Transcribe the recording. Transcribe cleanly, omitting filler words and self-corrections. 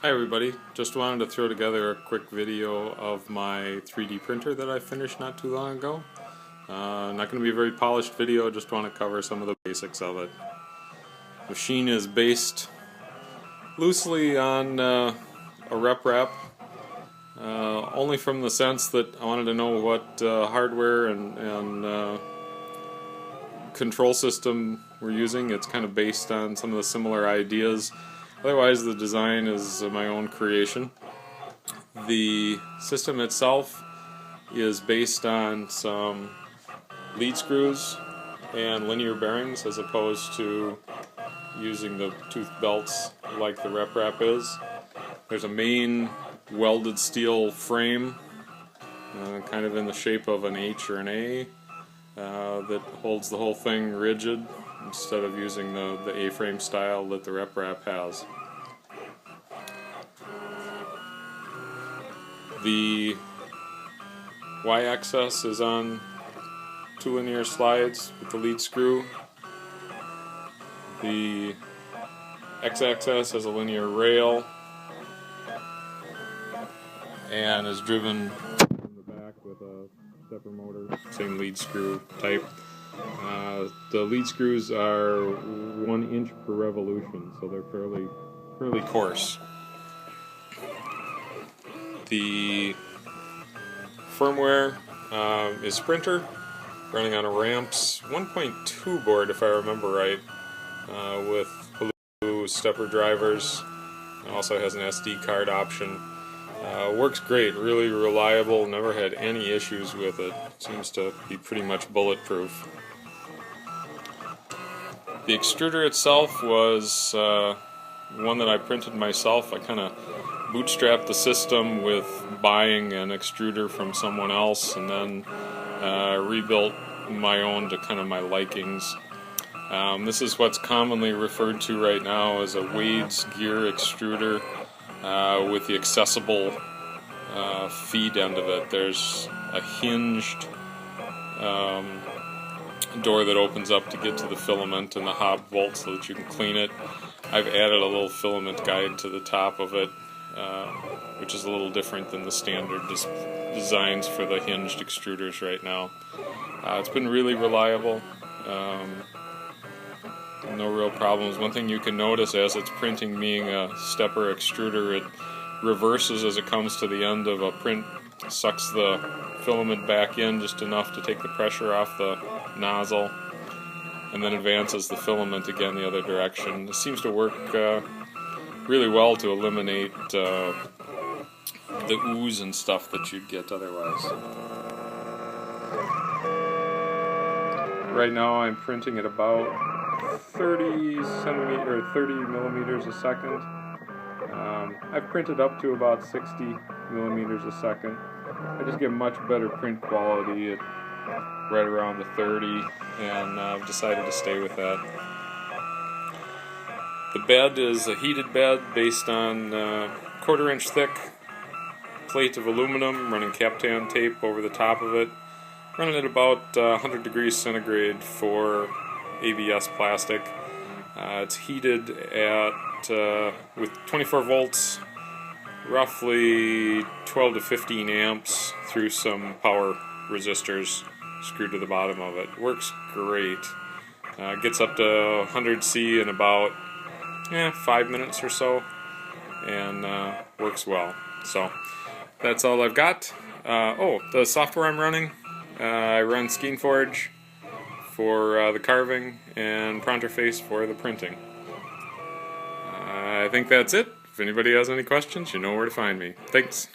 Hi everybody, just wanted to throw together a quick video of my 3D printer that I finished not too long ago. Not going to be a very polished video, just want to cover some of the basics of it. The machine is based loosely on a RepRap, only from the sense that I wanted to know what hardware and control system we're using. It's kind of based on some of the similar ideas. Otherwise, the design is my own creation. The system itself is based on some lead screws and linear bearings as opposed to using the tooth belts like the RepRap is. There's a main welded steel frame, kind of in the shape of an H or an A, that holds the whole thing rigid instead of using the A-frame style that the RepRap has. The Y-axis is on two linear slides with the lead screw. The X-axis has a linear rail and is driven from the back with a stepper motor, same lead screw type. The lead screws are 1 inch per revolution, so they're fairly coarse. The firmware is Sprinter, running on a Ramps 1.2 board if I remember right, with Hulu stepper drivers. It also has an SD card option. Works great, really reliable, never had any issues with it. Seems to be pretty much bulletproof. The extruder itself was one that I printed myself. I kind of bootstrapped the system with buying an extruder from someone else and then rebuilt my own to kind of my likings. This is what's commonly referred to right now as a Wade's gear extruder with the accessible feed end of it. There's a hinged door that opens up to get to the filament and the hob bolt so that you can clean it. I've added a little filament guide to the top of it, which is a little different than the standard designs for the hinged extruders right now. It's been really reliable, no real problems. One thing you can notice as it's printing, being a stepper extruder, it reverses as it comes to the end of a print, sucks the filament back in just enough to take the pressure off the nozzle, and then advances the filament again the other direction. It seems to work really well to eliminate the ooze and stuff that you'd get otherwise. Right now I'm printing at about 30 millimeters a second. I've printed up to about 60 millimeters a second. I just get much better print quality at right around the 30, and I've decided to stay with that. The bed is a heated bed based on 1/4 inch thick plate of aluminum, running Kapton tape over the top of it, running at about 100 degrees centigrade for ABS plastic. It's heated at with 24 volts, roughly 12 to 15 amps through some power resistors screwed to the bottom of it. Works great. Gets up to 100C in about 5 minutes or so, and works well. So that's all I've got. The software I'm running, I run SkeneForge for the carving and Pronterface for the printing. I think that's it. If anybody has any questions, you know where to find me. Thanks.